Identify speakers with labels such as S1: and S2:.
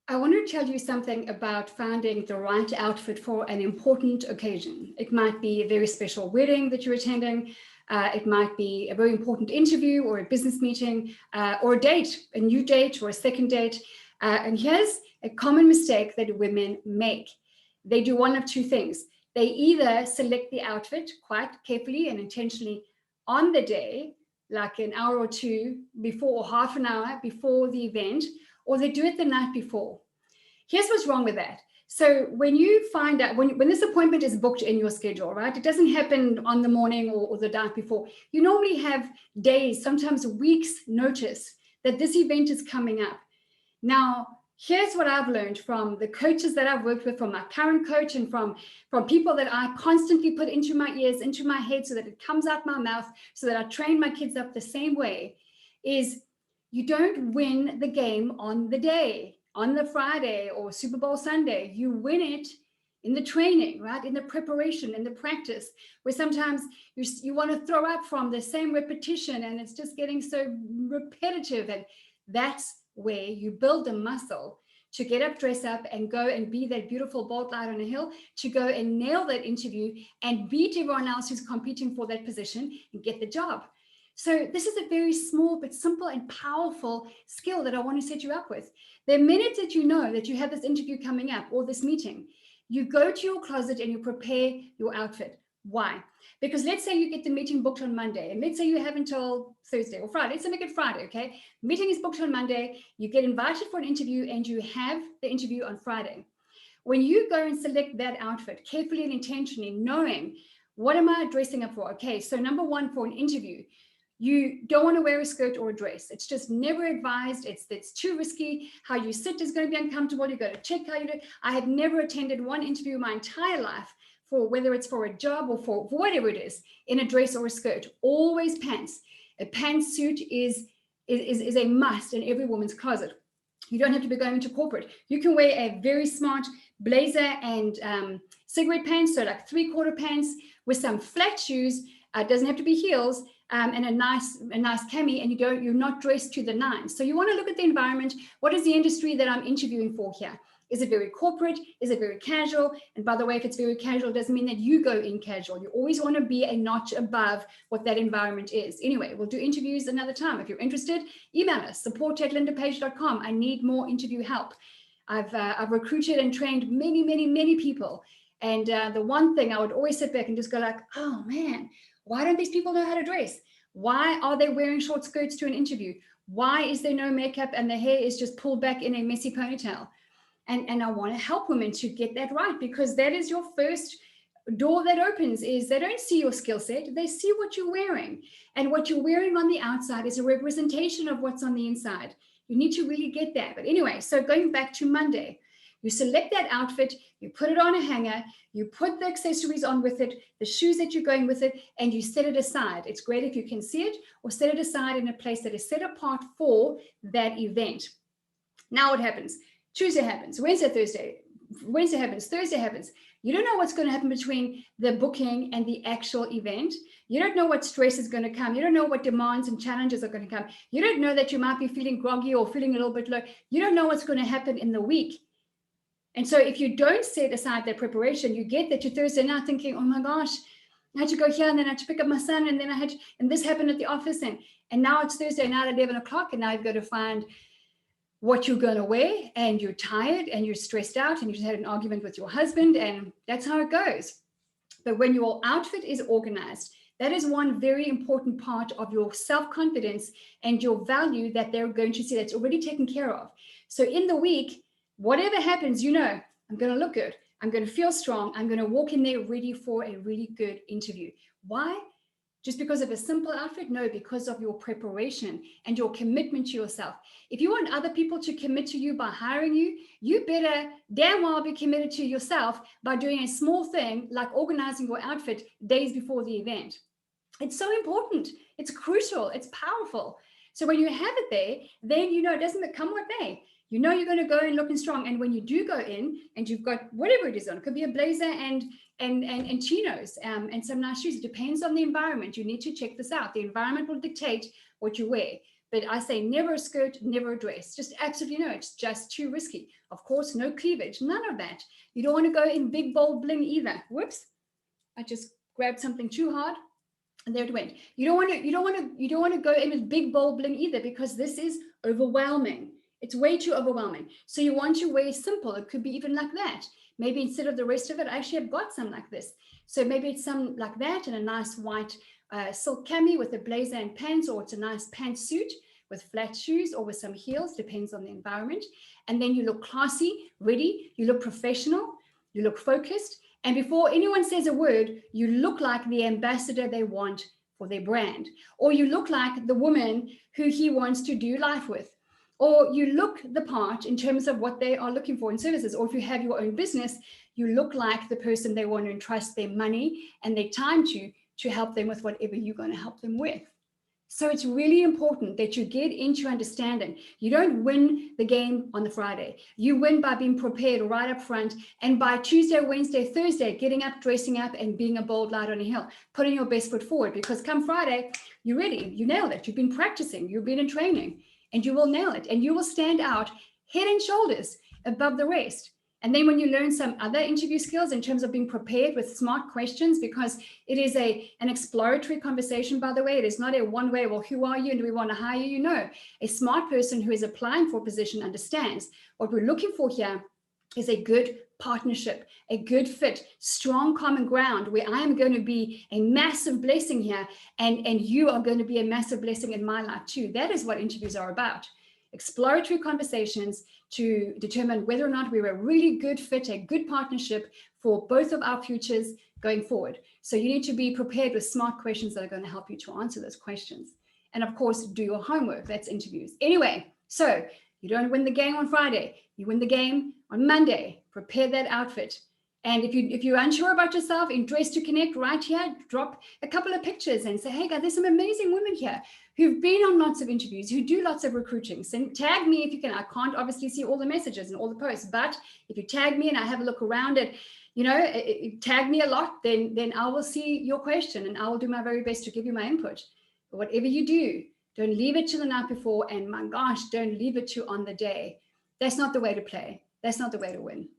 S1: I want to tell you something about finding the right outfit for an important occasion. It might be a very special wedding that you're attending. It might be a very important interview or a business meeting or a date, a new date or a second date. And here's a common mistake that women make. They do one of two things. They either select the outfit quite carefully and intentionally on the day, like an hour or two before, or half an hour before the event, or they do it the night before. Here's what's wrong with that. So when you find out, when this appointment is booked in your schedule, right, it doesn't happen on the morning or the night before. You normally have days, sometimes weeks notice that this event is coming up. Now, here's what I've learned from the coaches that I've worked with, from my current coach, and from people that I constantly put into my ears, into my head, so that it comes out my mouth, so that I train my kids up the same way, is you don't win the game on the day, on the Friday or Super Bowl Sunday. You win it in the training, right? In the preparation, in the practice, where sometimes you want to throw up from the same repetition and it's just getting so repetitive. And that's where you build the muscle to get up, dress up, and go and be that beautiful bold light on a hill, to go and nail that interview and beat everyone else who's competing for that position and get the job. So this is a very small but simple and powerful skill that I want to set you up with. The minute that you know that you have this interview coming up or this meeting, you go to your closet and you prepare your outfit. Why? Because let's say you get the meeting booked on Monday, and let's say you have until Thursday or Friday. Let's make it Friday, okay? Meeting is booked on Monday. You get invited for an interview and you have the interview on Friday. When you go and select that outfit carefully and intentionally, knowing what am I dressing up for? Okay, so number one, for an interview, you don't want to wear a skirt or a dress. It's just never advised. It's too risky. How you sit is going to be uncomfortable. You got to check how you do. I have never attended one interview in my entire life, for whether it's for a job or for whatever it is, in a dress or a skirt. Always pants. A pantsuit is a must in every woman's closet. You don't have to be going into corporate. You can wear a very smart blazer and cigarette pants, so like 3/4 pants with some flat shoes. It doesn't have to be heels. And a nice cami, and you're not dressed to the nines. So you want to look at the environment. What is the industry that I'm interviewing for here? Is it very corporate? Is it very casual? And by the way, if it's very casual, it doesn't mean that you go in casual. You always want to be a notch above what that environment is. Anyway, we'll do interviews another time. If you're interested, email us, support@lindapage.com. I need more interview help. I've recruited and trained many people. And the one thing I would always sit back and just go like, oh man, why don't these people know how to dress? Why are they wearing short skirts to an interview? Why is there no makeup and the hair is just pulled back in a messy ponytail? And I want to help women to get that right, because that is your first door that opens. Is they don't see your skill set, they see what you're wearing. And what you're wearing on the outside is a representation of what's on the inside. You need to really get that. But anyway, so going back to Monday, you select that outfit, you put it on a hanger, you put the accessories on with it, the shoes that you're going with it, and you set it aside. It's great if you can see it, or set it aside in a place that is set apart for that event. Now what happens? Tuesday happens, Wednesday happens, Thursday happens. You don't know what's going to happen between the booking and the actual event. You don't know what stress is going to come. You don't know what demands and challenges are going to come. You don't know that you might be feeling groggy or feeling a little bit low. You don't know what's going to happen in the week. And so if you don't set aside that preparation, you get that to Thursday night thinking, oh my gosh, I had to go here, and then I had to pick up my son, and then and this happened at the office, and now it's Thursday night at 11 o'clock, and now you've got to find what you're going to wear, and you're tired and you're stressed out, and you just had an argument with your husband, and that's how it goes. But when your outfit is organized, that is one very important part of your self-confidence and your value that they're going to see, that's already taken care of. So in the week, whatever happens, I'm going to look good. I'm going to feel strong. I'm going to walk in there ready for a really good interview. Why? Just because of a simple outfit? No, because of your preparation and your commitment to yourself. If you want other people to commit to you by hiring you, you better damn well be committed to yourself by doing a small thing like organizing your outfit days before the event. It's so important. It's crucial. It's powerful. So when you have it there, then it doesn't come what may. You're going to go in looking strong. And when you do go in and you've got whatever it is on, it could be a blazer and chinos and some nice shoes. It depends on the environment. You need to check this out. The environment will dictate what you wear. But I say never a skirt, never a dress. Just absolutely no, it's just too risky. Of course, no cleavage, none of that. You don't want to go in big, bold bling either. Whoops, I just grabbed something too hard. And there it went. You don't want to go in with big, bold bling either, because this is overwhelming. It's way too overwhelming. So you want to wear simple. It could be even like that. Maybe instead of the rest of it, I actually have got some like this. So maybe it's some like that and a nice white silk cami with a blazer and pants, or it's a nice pantsuit with flat shoes or with some heels, depends on the environment. And then you look classy, ready, you look professional, you look focused. And before anyone says a word, you look like the ambassador they want for their brand, or you look like the woman who he wants to do life with, or you look the part in terms of what they are looking for in services. Or if you have your own business, you look like the person they want to entrust their money and their time to help them with whatever you're going to help them with. So it's really important that you get into understanding. You don't win the game on the Friday. You win by being prepared right up front, and by Tuesday, Wednesday, Thursday, getting up, dressing up, and being a bold light on a hill, putting your best foot forward. Because come Friday, you're ready. You nailed it. You've been practicing. You've been in training, and you will nail it. And you will stand out head and shoulders above the rest. And then when you learn some other interview skills in terms of being prepared with smart questions, because it is an exploratory conversation, by the way, it is not a one way, well, who are you and do we want to hire you? No, a smart person who is applying for a position understands what we're looking for here is a good partnership, a good fit, strong common ground where I am going to be a massive blessing here, and you are going to be a massive blessing in my life too. That is what interviews are about. Exploratory conversations to determine whether or not we're a really good fit, a good partnership for both of our futures going forward. So you need to be prepared with smart questions that are going to help you to answer those questions. And of course, do your homework. That's interviews. Anyway, so you don't win the game on Friday. You win the game on Monday. Prepare that outfit. And if you're unsure about yourself, in Dress to Connect right here, drop a couple of pictures and say, hey guys, there's some amazing women here who've been on lots of interviews, who do lots of recruiting. Tag me if you can. I can't obviously see all the messages and all the posts, but if you tag me and I have a look around it, tag me a lot, then I will see your question and I will do my very best to give you my input. But whatever you do, don't leave it to the night before, and my gosh, don't leave it to on the day. That's not the way to play. That's not the way to win.